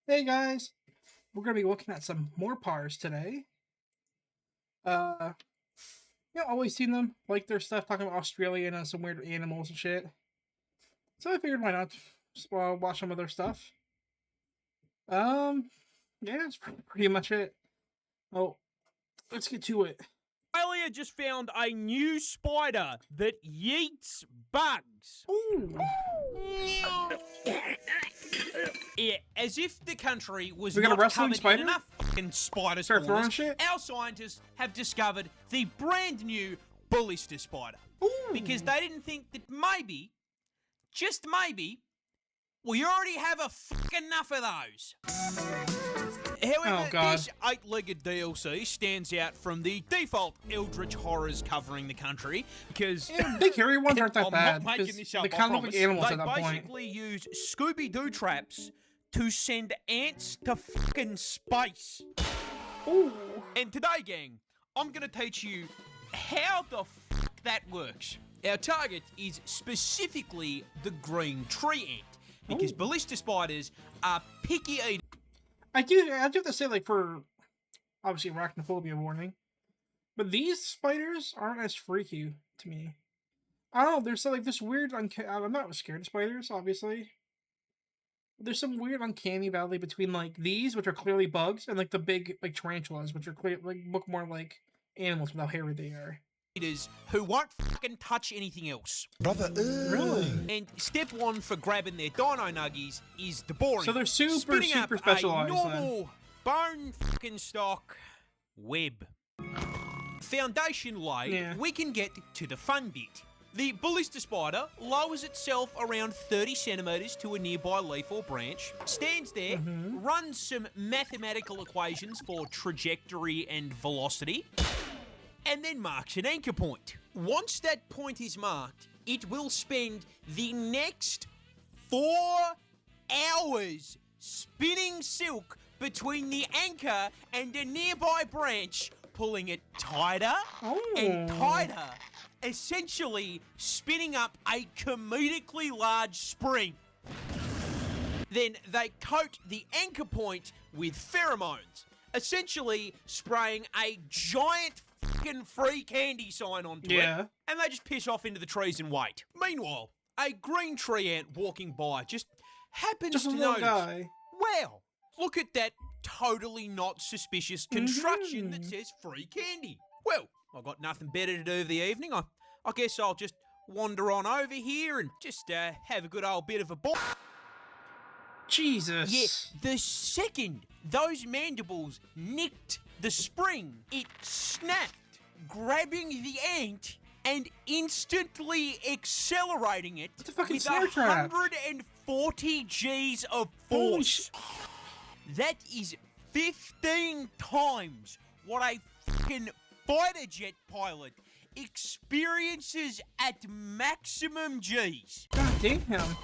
Hey guys, we're gonna be looking at some MoreParz today. Uh, always seen them like their stuff talking about Australia and some weird animals and shit. So I figured why not just, watch some of their stuff. Um, yeah, that's pretty much it. Oh, let's get to it. Australia just found a new spider that yeets bugs. Ooh, Yeah, as if the country was We got a not wrestling covered spider? in enough fucking spider Start throwing spawns, shit? our scientists have discovered the brand new ballista spider. ooh, Because they didn't think that maybe, just maybe, we already have a fucking enough of those. However, Oh, God. this 8-legged DLC stands out from the default eldritch horrors covering the country because yeah, big hairy ones aren't that I'm bad. not making 'Cause this up, they I kind of look like promise. animals They at that point. basically use Scooby-Doo traps to send ants to fucking space. Ooh, And today, gang, I'm gonna teach you how the fuck that works. Our target is specifically the green tree ant because Ooh. ballista spiders are picky eaters. I do have to say, like, for obviously arachnophobia warning, but these spiders aren't as freaky to me. I don't know. There's like this weird. I'm not scared of spiders, obviously. There's some weird uncanny valley between like these, which are clearly bugs, and like the big like tarantulas, which are clear like look more like animals with how hairy they are. Who won't fucking touch anything else. Brother, Really? And step one for grabbing their dino nuggies is the boring. So they're super, Spinning super up specialized, a then. normal bone fucking stock web. Foundation laid, Yeah. we can get to the fun bit. The ballista spider lowers itself around 30 centimeters to a nearby leaf or branch, stands there, runs some mathematical equations for trajectory and velocity, and then marks an anchor point. Once that point is marked, it will spend the next 4 hours spinning silk between the anchor and a nearby branch, pulling it tighter and tighter, essentially spinning up a comedically large spring. Then they coat the anchor point with pheromones, essentially spraying a giant fucking free candy sign onto it, Yeah. and they just piss off into the trees and wait. Meanwhile, a green tree ant walking by just happens Just a to little notice, guy. wow, look at that totally not suspicious construction that says free candy. Well, I've got nothing better to do of the evening. I guess I'll just wander on over here and just have a good old bit of a ball. Jesus. Yeah, the second those mandibles nicked the spring, it snapped, grabbing the ant and instantly accelerating it It's a fucking with snare trap. 140 Gs of Holy force. That is 15 times what a fucking fighter jet pilot experiences at maximum Gs. God damn.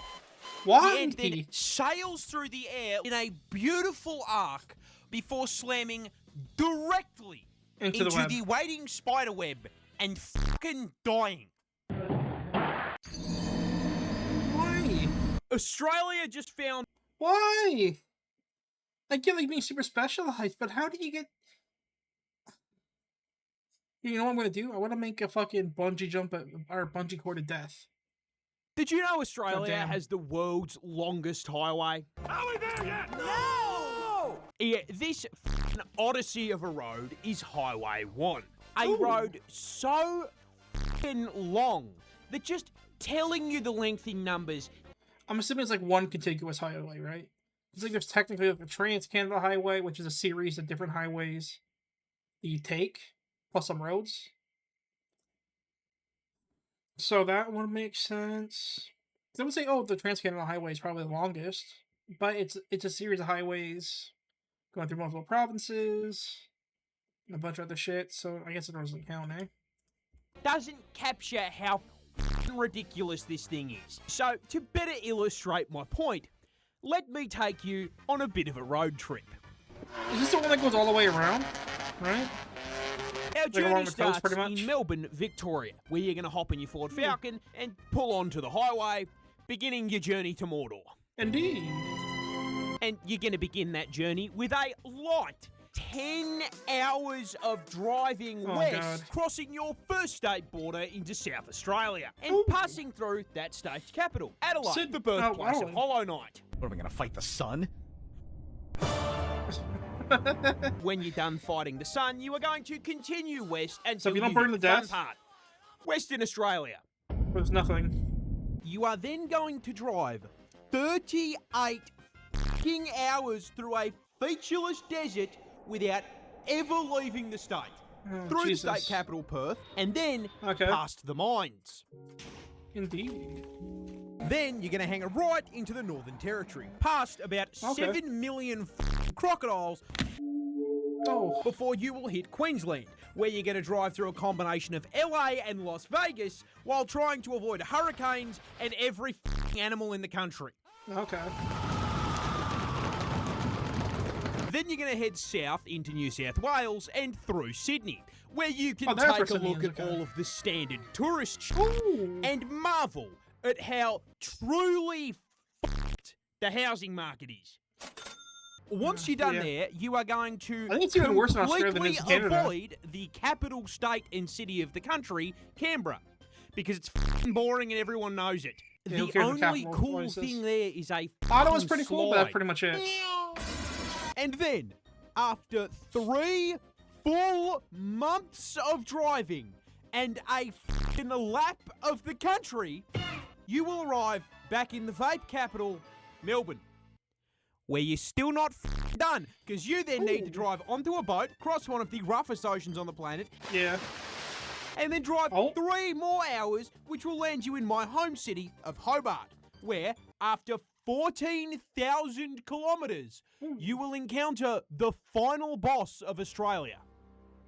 Why? And then sails through the air in a beautiful arc before slamming directly Into the web. the waiting spider web and fucking dying. Why? Australia just found Why? I get like being super specialized, but how do you get? You know what I'm gonna do? I want to make a fucking bungee jump or bungee cord of death. Did you know Australia Goddamn. has the world's longest highway? Are we there yet? No! Yeah, this f***ing odyssey of a road is Highway 1. A Ooh. road so f***ing long that just telling you the length in numbers. I'm assuming it's like one contiguous highway, right? It's like there's technically like the Trans-Canada Highway, which is a series of different highways that you take, plus some roads. So that would make sense. I would say, oh, the Trans-Canada Highway is probably the longest, but it's a series of highways going through multiple provinces and a bunch of other shit. So I guess it doesn't count, eh? Doesn't capture how f***ing ridiculous this thing is. So, to better illustrate my point, let me take you on a bit of a road trip. Is this the one that goes all the way around? Right? Our along journey the coast, starts pretty much? in Melbourne, Victoria, where you're going to hop in your Ford Falcon and pull onto the highway, beginning your journey to Mordor. Indeed. And you're going to begin that journey with a light 10 hours of driving west, God. crossing your first state border into South Australia, and passing through that state's capital, Adelaide, the birthplace of Hollow Knight. What, are we gonna fight the sun? When you're done fighting the sun, you are going to continue west until if you don't hit burn to the fun death? part, Western Australia. There's nothing. You are then going to drive 38 fucking hours through a featureless desert without ever leaving the state. Through Jesus. the state capital, Perth, and then Okay. past the mines. Indeed. Then you're going to hang a right into the Northern Territory, past about 7 million crocodiles Oh. before you will hit Queensland, where you're going to drive through a combination of LA and Las Vegas while trying to avoid hurricanes and every animal in the country. Okay. Then you're going to head south into New South Wales and through Sydney, where you can that's where take a Sydney look is, at okay. all of the standard tourist Ooh. and marvel at how truly fucked the housing market is. Once you're done Yeah. there, you are going to I think it's even worse in Australia than it is in completely Canada. avoid the capital state and city of the country, Canberra, because it's fucking boring and everyone knows it. Yeah, who The cares what only capital cool voice is? thing there is a Ottawa's fucking pretty cool, but that's slide. pretty much it. And then, after 3 full months of driving and a fucking lap of the country, you will arrive back in the vape capital, Melbourne, where you're still not done, because you then need to drive onto a boat, cross one of the roughest oceans on the planet, Yeah. and then drive Oh. 3 more hours, which will land you in my home city of Hobart, where, after 14,000 kilometres, you will encounter the final boss of Australia,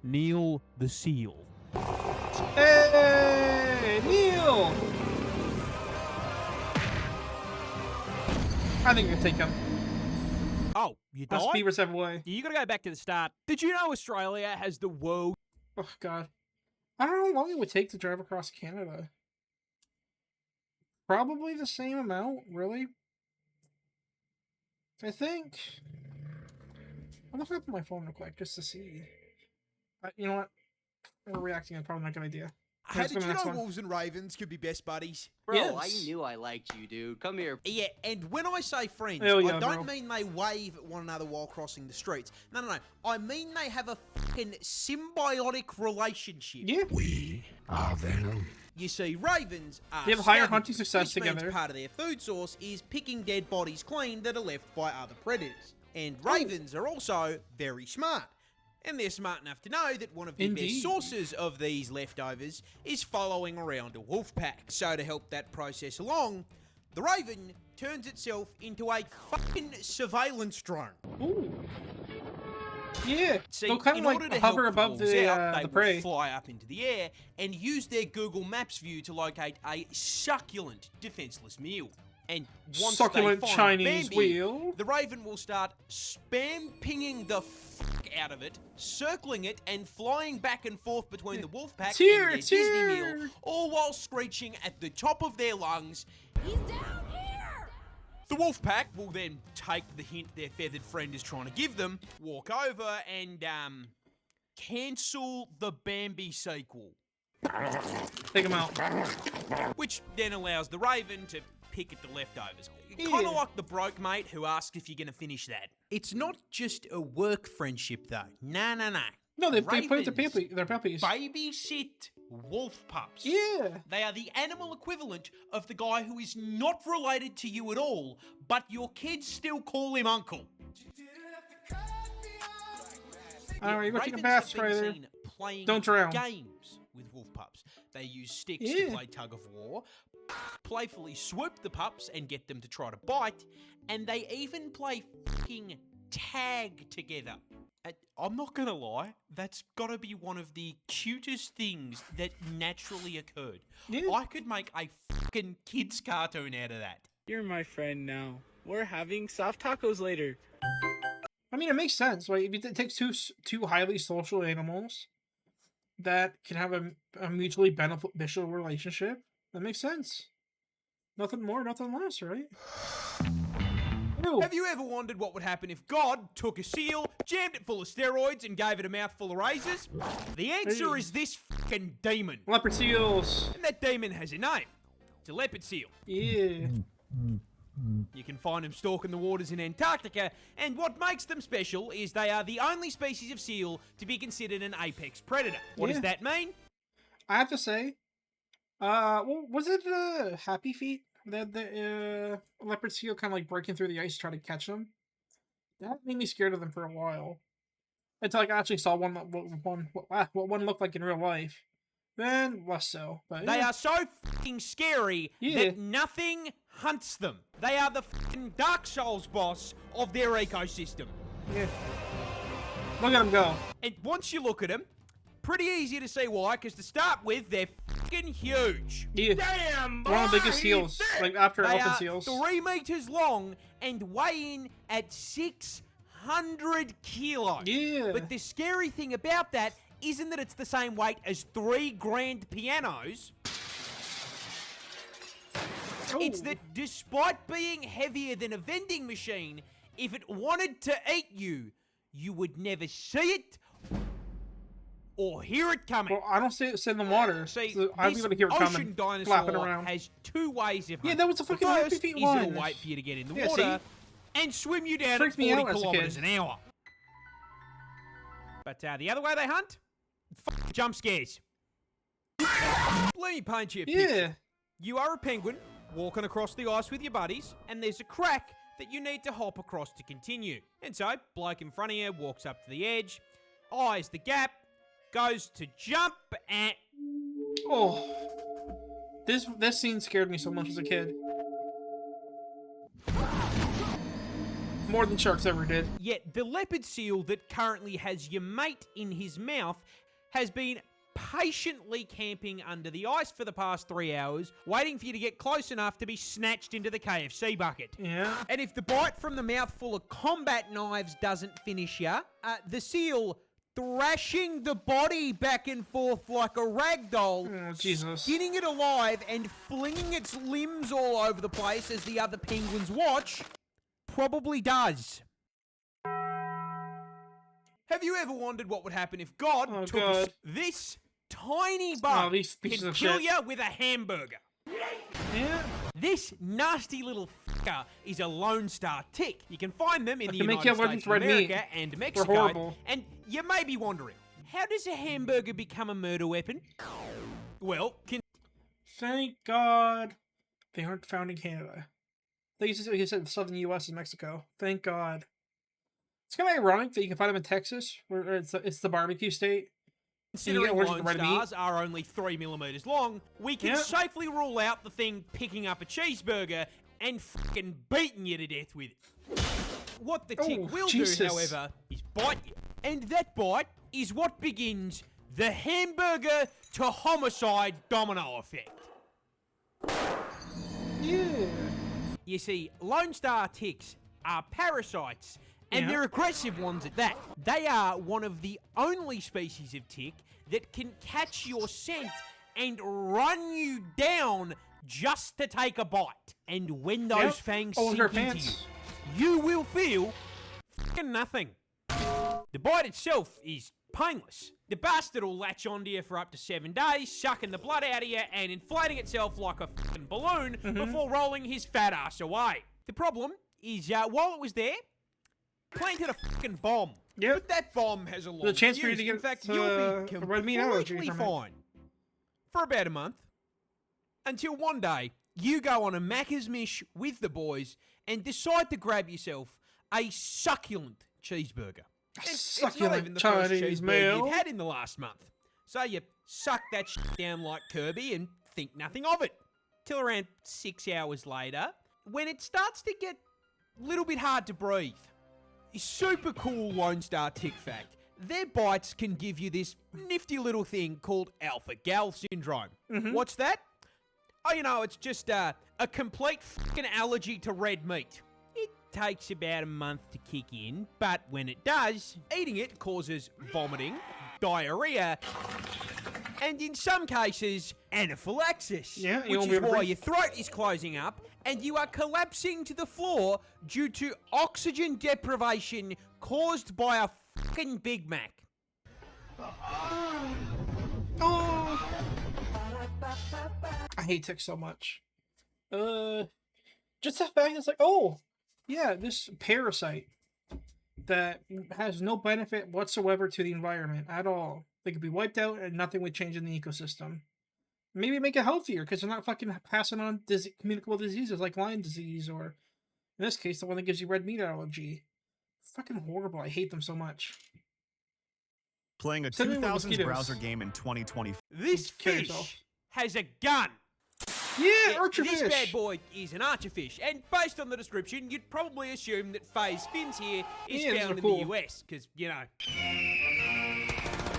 Neil the Seal. Hey, Neil! I think we can take him. Oh, you Us died? beavers have a way. You gotta go back to the start. Did you know Australia has the world? Oh, God. I don't know how long it would take to drive across Canada. Probably the same amount, really. I think. I'll look up my phone real quick just to see. You know what? Overreacting is probably not a good idea. Hey, Let's did go to you the next know one. wolves and ravens could be best buddies? Bro, Yes. I knew I liked you, dude. Come here. Yeah, and when I say friends, Hell yeah, I don't bro. mean they wave at one another while crossing the streets. No. I mean they have a fucking symbiotic relationship. Yeah. We are venom. You see, ravens are They have higher scavengers, hunting success which means together. part of their food source is picking dead bodies clean that are left by other predators. And ravens are also very smart. And they're smart enough to know that one of the Indeed. best sources of these leftovers is following around a wolf pack. So to help that process along, the raven turns itself into a fucking surveillance drone. Ooh. Yeah. See, They'll kind in of order like to hover help above wolves the, out, they the will prey. fly up into the air and use their Google Maps view to locate a succulent, defenseless meal. And once Succulent they find Chinese Bambi, wheel. the raven will start spam pinging the fuck out of it, circling it, and flying back and forth between the wolf pack It's here, and their it's Disney here. meal, all while screeching at the top of their lungs. He's down here! The wolf pack will then take the hint their feathered friend is trying to give them, walk over, and cancel the Bambi sequel, Take him out. which then allows the raven to pick at the leftovers. Yeah. Kind of like the broke mate who asks if you're going to finish that. It's not just a work friendship, though. No. No, they put it to Ravens their puppies. babysit wolf pups. Yeah. They are the animal equivalent of the guy who is not related to you at all, but your kids still call him uncle. Alright, go take a Ravens bath, have been Strider. seen playing Don't drown. games with wolf pups. They use sticks Yeah. to play tug of war, playfully swoop the pups and get them to try to bite, and they even play fucking tag together. I'm not gonna lie, that's gotta be one of the cutest things that naturally occurred. Yeah. I could make a fucking kids cartoon out of that. You're my friend now. We're having soft tacos later. I mean, it makes sense. Right? If it takes two highly social animals that can have a mutually beneficial relationship, that makes sense. Nothing more, nothing less, right? True. Have you ever wondered what would happen if God took a seal, jammed it full of steroids, and gave it a mouthful of razors? The answer is this fucking demon. Leopard seals. And that demon has a name. It's a leopard seal. Yeah. You can find them stalking the waters in Antarctica, and what makes them special is they are the only species of seal to be considered an apex predator. What does that mean? I have to say, well, was it Happy Feet that the leopard seal kind of like breaking through the ice to try to catch them? That made me scared of them for a while. Until I actually saw what one looked like in real life. Then less so. But They are so fucking scary that nothing hunts them. They are the fucking Dark Souls boss of their ecosystem. Yeah. Look at them go. And once you look at them, pretty easy to see why, because to start with, they're fucking huge. Yeah. Damn, One of the biggest seals, like after They elephant are seals. 3 meters long and weigh in at 600 kilos. Yeah. But the scary thing about that isn't that it's the same weight as 3 grand pianos. It's that despite being heavier than a vending machine, if it wanted to eat you, you would never see it or hear it coming. Well, I don't see it in the water. See, So I'm this able to hear it ocean coming, flapping dinosaur around. has 2 ways of hunting. Yeah, that was a fucking The Happy first Feet is one. it'll wait for you to get in the Yeah, water and swim you down Freaked at me 40 out as a kilometers kid. an hour. But the other way they hunt? Jump scares. Let me paint you a picture. Yeah. You are a penguin walking across the ice with your buddies, and there's a crack that you need to hop across to continue. And so, bloke in front of you walks up to the edge, eyes the gap, goes to jump, and Oh. This scene scared me so much as a kid. More than sharks ever did. yet the leopard seal that currently has your mate in his mouth has been patiently camping under the ice for the past 3 hours, waiting for you to get close enough to be snatched into the KFC bucket. Yeah. And if the bite from the mouthful of combat knives doesn't finish you, the seal thrashing the body back and forth like a rag doll, Oh, Jesus. skinning it alive and flinging its limbs all over the place as the other penguins watch, probably does. Have you ever wondered what would happen if God took God. this tiny bug these pieces and of kill shit. you with a hamburger? Yeah. This nasty little fucker is a Lone Star tick. You can find them in the They make United you allergic States to of red meat. America and They're Mexico. horrible. And you may be wondering, how does a hamburger become a murder weapon? Well, Thank God they aren't found in Canada. They used to say the southern U.S. and Mexico. Thank God. It's kind of ironic that you can find them in Texas, where it's the barbecue state. considering allergic to Lone red meat? Stars are only 3 millimeters long, we can Yeah. safely rule out the thing picking up a cheeseburger and fucking beating you to death with it. What the tick Oh, will Jesus. do, however, is bite you. And that bite is what begins the hamburger to homicide domino effect. Yeah. You see, Lone Star ticks are parasites, and Yeah. they're aggressive ones at that. They are one of the only species of tick that can catch your scent and run you down just to take a bite. And when those Yep. fangs Oh, sink her into pants. you will feel fucking nothing. The bite itself is painless. The bastard will latch onto you for up to 7 days, sucking the blood out of you and inflating itself like a fucking balloon before rolling his fat ass away. The problem is, while it was there, planted a fucking bomb. Yep. But that bomb has a long chance for you fuse. to get In fact, you'll be a red meat allergy completely from it. fine for about a month. Until one day, you go on a Macca's Mish with the boys and decide to grab yourself a succulent cheeseburger. It's not Succulent even the first Chinese cheeseburger meal. you've had in the last month. So you suck that shit down like Kirby and think nothing of it. Till around 6 hours later, when it starts to get a little bit hard to breathe. Super cool Lone Star tick fact. Their bites can give you this nifty little thing called alpha-gal syndrome. What's that? Oh, it's just a complete fucking allergy to red meat. It takes about a month to kick in, but when it does, eating it causes vomiting, diarrhea, and in some cases, anaphylaxis. Yeah, you which won't be is able to why breathe. your throat is closing up and you are collapsing to the floor due to oxygen deprivation caused by a fucking Big Mac. Oh, I hate ticks so much. Just the fact it's like, oh, yeah, this parasite that has no benefit whatsoever to the environment at all. They could be wiped out and nothing would change in the ecosystem. Maybe make it healthier because they're not fucking passing on communicable diseases like Lyme disease or, in this case, the one that gives you red meat allergy. Fucking horrible. I hate them so much. Playing a Send me with 2000s mosquitoes. browser game in 2020. This Kill fish yourself. has a gun. Yeah, This archerfish. bad boy is an archerfish, and based on the description, you'd probably assume that Faye's fins here is Yeah, these found are in cool. the US, because, you know.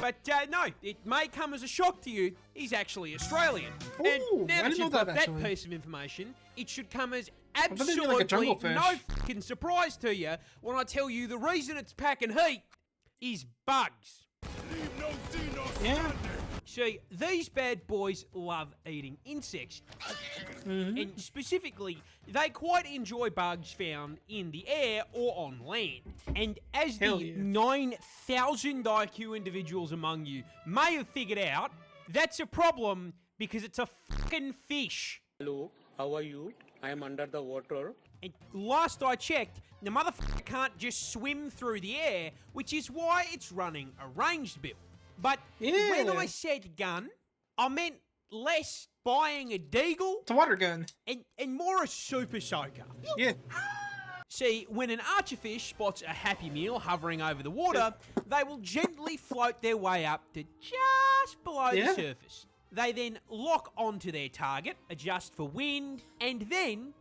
But no, it may come as a shock to you, he's actually Australian. Ooh, and now I that didn't you've know got that, that actually. piece of information, it should come as thought they'd be like a absolutely jungle fish. no fucking surprise to you when I tell you the reason it's packing heat is bugs. Yeah. See, these bad boys love eating insects. And specifically, they quite enjoy bugs found in the air or on land. And as Hell the yeah. 9,000 IQ individuals among you may have figured out, that's a problem because it's a fucking fish. Hello, how are you? I am under the water. And last I checked, the motherfucker can't just swim through the air, which is why it's running a ranged build. But when Yeah. I said gun, I meant less buying a deagle It's a water gun. and more a super soaker. Yeah. See, when an archerfish spots a happy meal hovering over the water, they will gently float their way up to just below Yeah. the surface. They then lock onto their target, adjust for wind, and then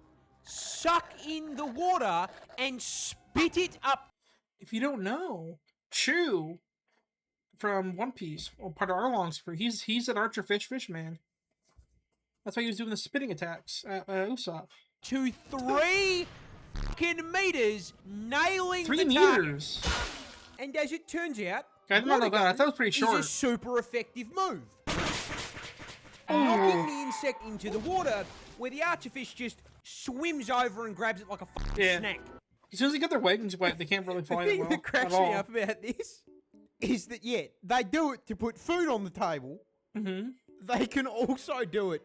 suck in the water and spit it up. If you don't know, Chew from One Piece, or part of Arlong's crew, he's an archerfish fishman. That's why he was doing the spitting attacks at Usopp. To 3 fucking meters, nailing 3 the target. meters. And as it turns out, I didn't know water that. I gun thought it was pretty is short. a super effective move. Knocking the insect into the water, where the archerfish just swims over and grabs it like a fucking Yeah. snack. As soon as they get their wings wet, they can't really The fly it thing well that cracks at me all. up about this is that, yeah, they do it to put food on the table. Mm-hmm. They can also do it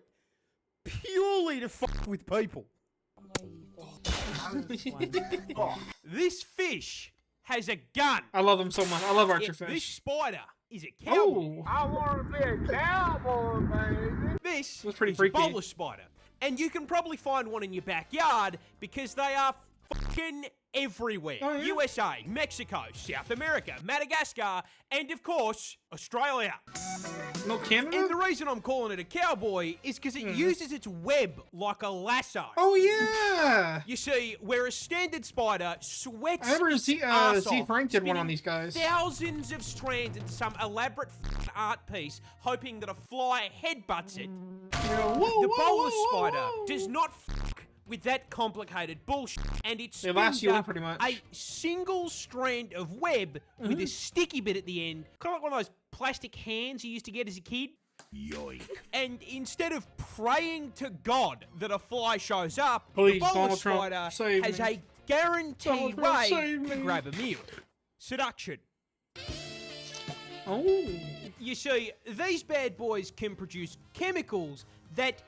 purely to fuck with people. This fish has a gun. I love them so much. I love Yeah, archerfish. this spider is a cowboy. Oh, This That's pretty is freaky. a bowler spider. And you can probably find one in your backyard because they are fucking everywhere. Oh, yeah? USA, Mexico, South America, Madagascar, and of course, Australia. no Canada. And the reason I'm calling it a cowboy is because it uses its web like a lasso. Oh yeah. You see, where a standard spider sweats I remember its Z arse Z off, Frank did one on spinning these guys. thousands of strands into some elaborate art piece, hoping that a fly headbutts it. Yeah, whoa, The whoa, bowler whoa, spider whoa. does not fuck with that complicated bullshit, and it They last spins you in up pretty much. a single strand of web with a sticky bit at the end, kind of like one of those plastic hands you used to get as a kid. Yoink. And instead of praying to God that a fly shows up, Please, the bowler Donald Trump, spider save has me. a guaranteed Donald Trump, way save to me. grab a meal. Seduction. Oh. You see, these bad boys can produce chemicals that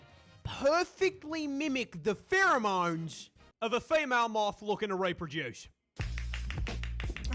perfectly mimic the pheromones of a female moth looking to reproduce.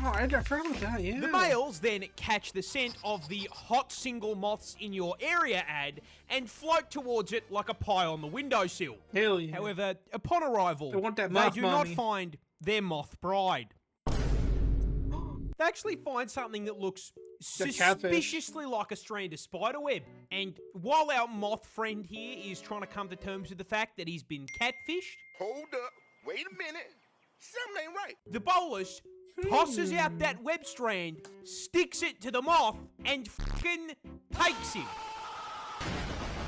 Oh, I forgot about that. Yeah. The males then catch the scent of the hot single moths in your area ad and float towards it like a pie on the windowsill. Hell yeah. However, upon arrival, They want that they moth do mommy. not find their moth bride. They actually find something that looks The catfish. suspiciously like a strand of spider web. And while our moth friend here is trying to come to terms with the fact that he's been catfished, Hold up. Wait a minute. Something ain't right. the bolus tosses out that web strand, sticks it to the moth, and fucking takes him.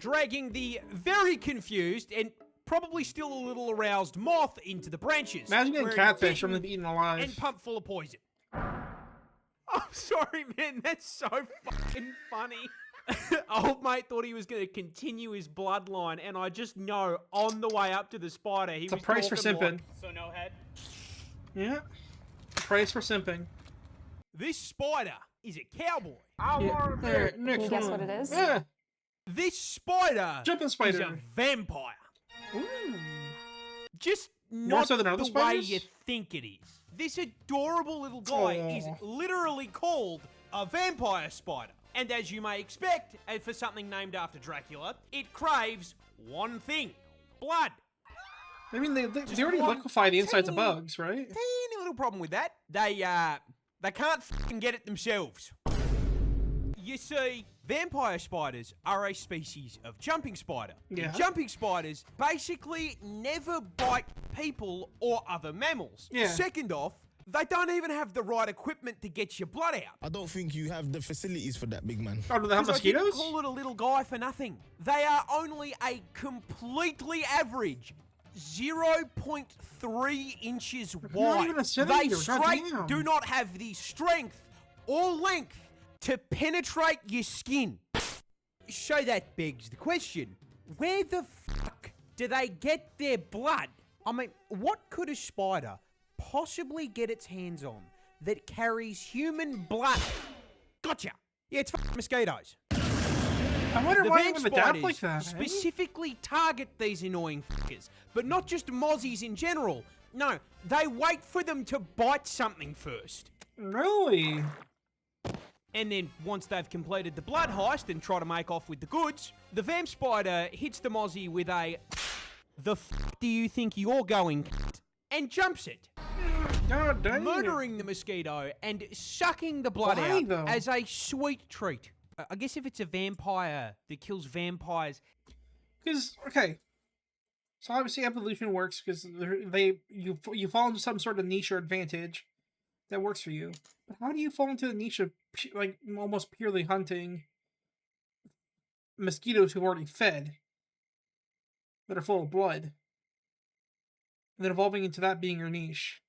Dragging the very confused and probably still a little aroused moth into the branches. Imagine getting where it's catfish from bitten them eaten alive. and pumped full of poison. I'm sorry, man. That's so fucking funny. Old mate thought he was going to continue his bloodline, and I just know on the way up to the spider, he It's a was price for talking simping. like, So no head. Yeah. Price for simping. this spider is a cowboy. Yeah. There, next Can you guess one. what it is? Yeah. This spider Jumping is spider. a vampire. Ooh. Just More not so than the other way spiders? you think it is. This adorable little guy is Aw. literally called a vampire spider. And as you may expect, for something named after Dracula, it craves one thing: blood. I mean, they already one liquefy the insides of tiny- bugs, right? Teeny little problem with that. They can't fucking get it themselves. You see, vampire spiders are a species of jumping spider. Yeah. And jumping spiders basically never bite people or other mammals. Yeah. Second off, they don't even have the right equipment to get your blood out. I don't think you have the facilities for that, big man. Oh, do they have 'Cause I didn't mosquitoes? call it a little guy for nothing. They are only a completely average 0.3 inches not wide. even a They centimeter, straight goddamn. do not have the strength or length to penetrate your skin. So that begs the question, where the fuck do they get their blood? I mean, what could a spider possibly get its hands on that carries human blood? Gotcha. Yeah, it's fucking mosquitoes. I wonder The why they vamp would adapt spiders like that. eh? specifically target these annoying fuckers, but not just mozzies in general. No, they wait for them to bite something first. Really? And then, once they've completed the blood heist and try to make off with the goods, the vamp spider hits the mozzie with a "The fuck do you think you're going, cunt?" and jumps it, God dang. murdering the mosquito and sucking the blood Why, out though? as a sweet treat. I guess if it's a vampire that kills vampires, Because okay, so obviously evolution works because you fall into some sort of niche or advantage that works for you. But how do you fall into the niche of like almost purely hunting mosquitoes who've already fed that are full of blood, and then evolving into that being your niche?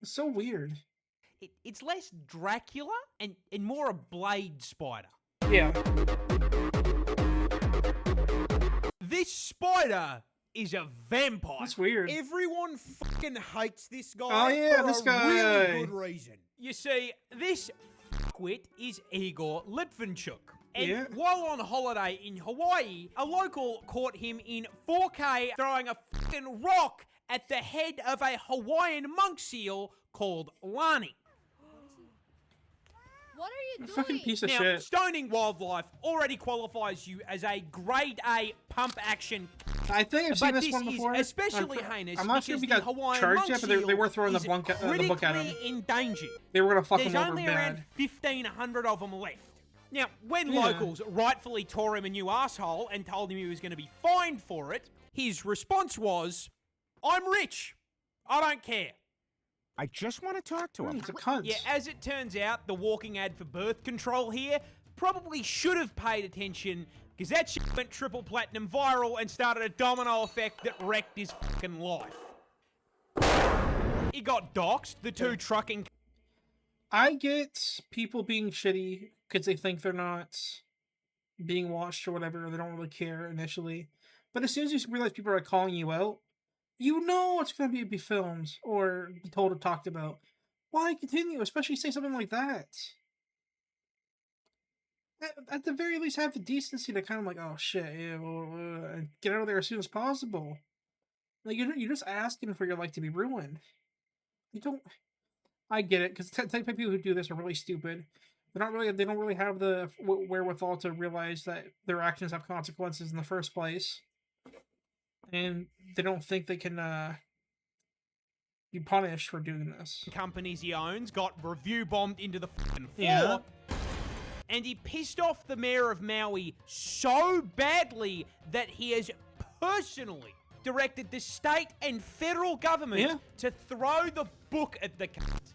It's so weird. it's less Dracula and more a blade spider. Yeah. This spider is a vampire. That's weird. Everyone fucking hates this guy. Oh, yeah, for this a guy. really good reason. You see, this fuckwit is Igor Litvinchuk. And Yeah. while on holiday in Hawaii, a local caught him in 4K throwing a fucking rock at the head of a Hawaiian monk seal called Lani. What are you doing? Fucking piece of Now, shit. stoning wildlife already qualifies you as a grade A pump action. I think I've seen But this this one is before. especially heinous I'm not sure if he because got the Hawaiian charged monk yet, but they seal were throwing the is book at him. critically endangered. They were gonna fuck There's him over only bad. around 1,500 of them left. Now, when Yeah. locals rightfully tore him a new asshole and told him he was going to be fined for it, his response was, "I'm rich. I don't care." I just want to talk to him. He's a cunt. Yeah, as it turns out, the walking ad for birth control here probably should have paid attention because that shit went triple platinum viral and started a domino effect that wrecked his fucking life. He got doxxed, the two trucking... I get people being shitty because they think they're not being watched or whatever, or they don't really care initially. But as soon as you realize people are calling you out, you know it's going to be filmed or be told or talked about. Why continue? Especially say something like that. At the very least, have the decency to kind of like, oh shit, yeah, and get out of there as soon as possible. Like you're just asking for your life to be ruined. You don't. I get it because type of people who do this are really stupid. They don't really have the wherewithal to realize that their actions have consequences in the first place, and they don't think they can be punished for doing this. companies he owns got review bombed into the fucking floor. Yeah. And he pissed off the mayor of Maui so badly that he has personally directed the state and federal government to throw the book at the cunt.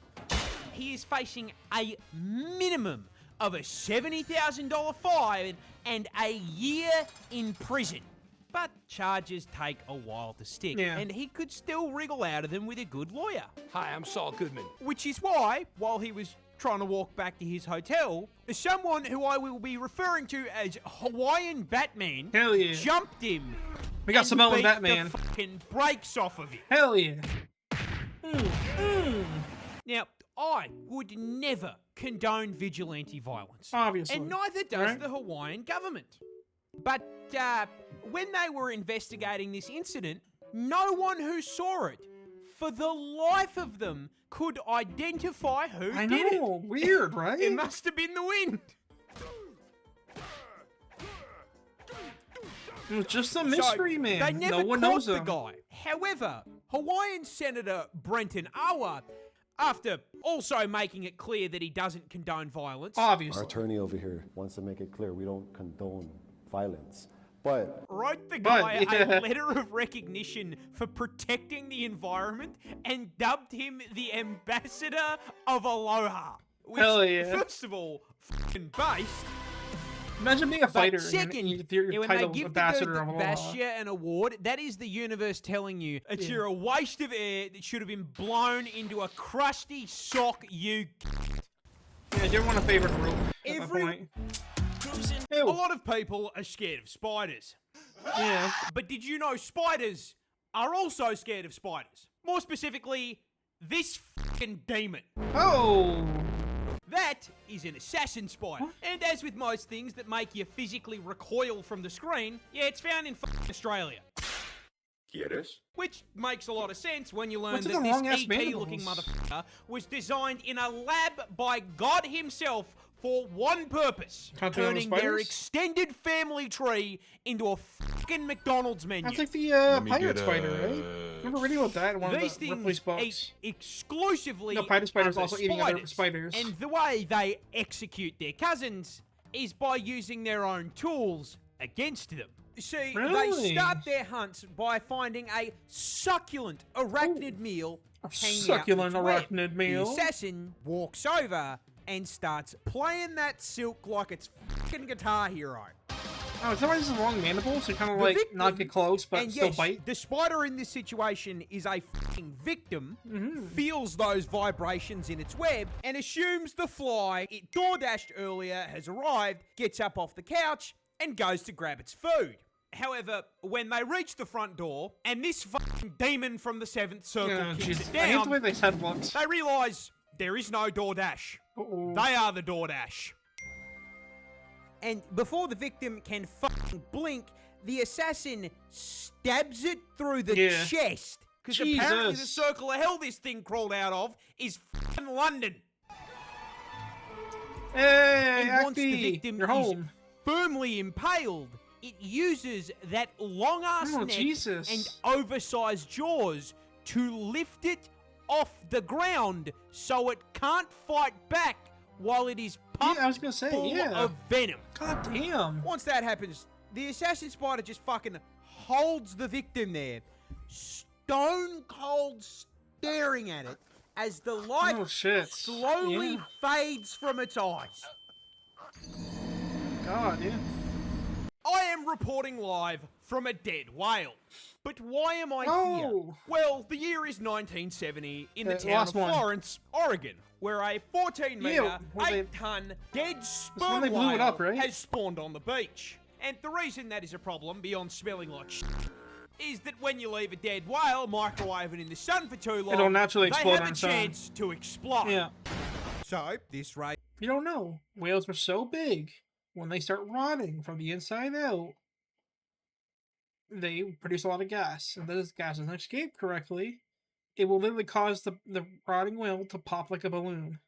He is facing a minimum of a $70,000 fine and a year in prison. But charges take a while to stick, and he could still wriggle out of them with a good lawyer. Hi, I'm Saul Goodman. Which is why, while he was trying to walk back to his hotel, someone who I will be referring to as Hawaiian Batman Hell yeah. jumped him. We got and Samoan beat Batman. the fucking brakes off of him. Hell yeah. Now, I would never condone vigilante violence. Obviously. And neither does Right? the Hawaiian government. But when they were investigating this incident, no one who saw it, for the life of them, could identify who I did it. know. Weird, right? It must have been the wind. It was just a mystery, So, man. They never No one caught knows the him. guy. However, Hawaiian Senator Brenton Awa, after also making it clear that he doesn't condone violence, Obviously. Our attorney over here wants to make it clear we don't condone violence. But wrote the But, guy yeah. a letter of recognition for protecting the environment and dubbed him the ambassador of Aloha. Which, Hell yeah. first of all, fucking based. Imagine being a fighter But second, and you're when they titled give ambassador the of dude Aloha. Bastia an award, that is the universe telling you that you're a waste of air that should have been blown into a crusty sock, you. Yeah, you want a favorite group at that Every- point. A lot of people are scared of spiders. Yeah. But did you know spiders are also scared of spiders? More specifically, this fucking demon. Oh. That is an assassin spider. And as with most things that make you physically recoil from the screen, yeah, it's found in fucking Australia. ¿Quieres? Which makes a lot of sense when you learn What's with that the this long-ass ET-looking mandibles? motherfucker was designed in a lab by God himself for one purpose, Hunting all the turning their spiders? extended family tree into a fucking McDonald's menu. That's like the pirate spider, right? Remember reading about that in one These of the things Ripley's books? eat exclusively No, pirate spiders other also eating other spiders. And the way they execute their cousins is by using their own tools against them. See, they Really? start their hunts by finding a succulent arachnid meal hanging succulent out its web. arachnid meal. The assassin walks over and starts playing that silk like it's fucking Guitar Hero. Oh, is that why this is long mandibles? So kind of The like victim- not get close, but and still yes, bite. the spider in this situation is a fucking victim, feels those vibrations in its web, and assumes the fly it door-dashed earlier has arrived, gets up off the couch, and goes to grab its food. However, when they reach the front door, and this fucking demon from the Seventh Circle Oh, kicks jeez. it I hate the down, way they said once. they realise there is no DoorDash. Uh-oh. They are the DoorDash. And before the victim can fucking blink, the assassin stabs it through the Yeah. chest. Because apparently the Jesus. circle of hell this thing crawled out of is fucking London. Hey, And once the Acme, victim you're is home. firmly impaled, it uses that long-ass Oh, neck Jesus. and oversized jaws to lift it off the ground so it can't fight back while it is pumped I was gonna say, full yeah. of venom. God damn. Once that happens, the assassin spider just fucking holds the victim there, stone cold staring at it as the light Oh, shit. slowly Yeah. fades from its eyes. God, yeah. I am reporting live from a dead whale. But why am I here? Oh. Well, the year is 1970 in the town last of one. Florence, Oregon, where a 14-meter, well, they- 8-ton dead when sperm they blew it whale up, right? has spawned on the beach. And the reason that is a problem, beyond smelling like shit, is that when you leave a dead whale microwaving in the sun for too long, It'll naturally they explode have on a its own. chance to explode. Yeah. So, this race You don't know. Whales are so big, when they start rotting from the inside out, they produce a lot of gas. And this gas doesn't escape correctly, it will literally cause the rotting whale to pop like a balloon.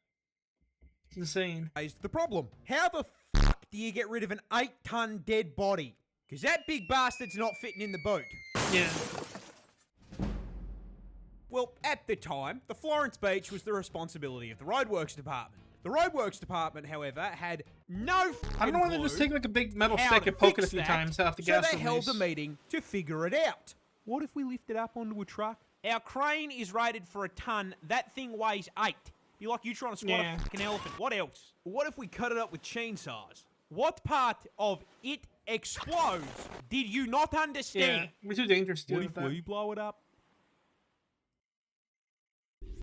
It's insane. is the problem. How the fuck do you get rid of an 8-ton dead body? Because that big bastard's not fitting in the boot. Yeah. Well, at the time, the Florence Beach was the responsibility of the Roadworks Department. The Roadworks Department, however, had no I don't know why they just take like a big metal stick and poke it a few times off the gas So they held release. a meeting to figure it out. What if we lift it up onto a truck? Our crane is rated for a ton. That thing weighs 8. You're like you trying to squat Yeah. a fucking elephant. What else? What if we cut it up with chainsaws? What part of it explodes did you not Yeah, understand? we're too dangerous to do What it if with that. we blow it up?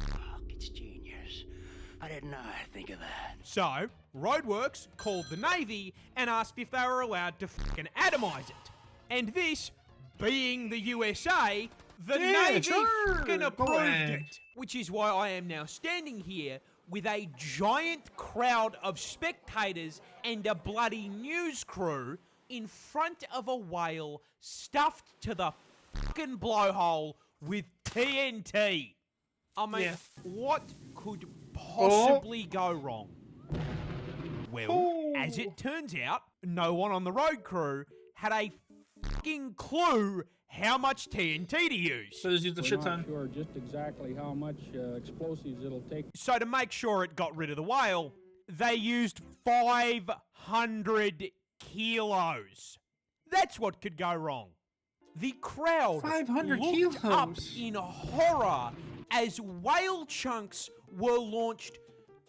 Fuck, it's genius. Why didn't I think of that? So, Roadworks called the Navy and asked if they were allowed to fucking atomize it. And this, being the USA, the Navy fucking approved it. Which is why I am now standing here with a giant crowd of spectators and a bloody news crew in front of a whale stuffed to the fucking blowhole with TNT. I mean, what could possibly go wrong? Well, as it turns out, no one on the road crew had a fucking clue how much TNT to use. So there's a shit ton. Sure just exactly how much explosives it'll take. So to make sure it got rid of the whale, they used 500 kilos. That's what could go wrong. The crowd 500 looked up kilos. in horror as whale chunks were launched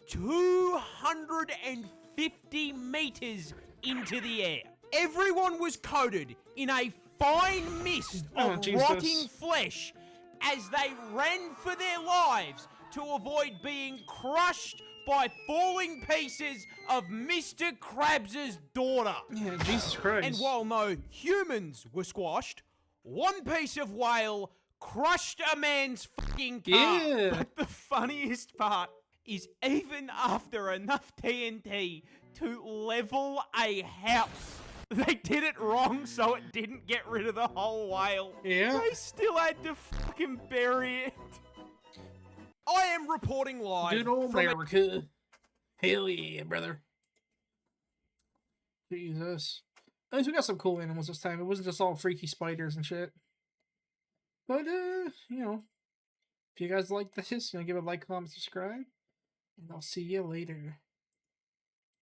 250 meters into the air. Everyone was coated in a fine mist of rotting flesh as they ran for their lives to avoid being crushed by falling pieces of Mr. Krabs' daughter. Yeah, Jesus Christ. And while no humans were squashed, one piece of whale crushed a man's fucking car. Yeah. But the funniest part is even after enough TNT to level a house, they did it wrong so it didn't get rid of the whole whale. Yeah. They still had to fucking bury it. I am reporting live Good old from America. Hell yeah, brother. Jesus. At least we got some cool animals this time. It wasn't just all freaky spiders and shit. But, you know, if you guys like this, give a like, comment, subscribe. And I'll see you later.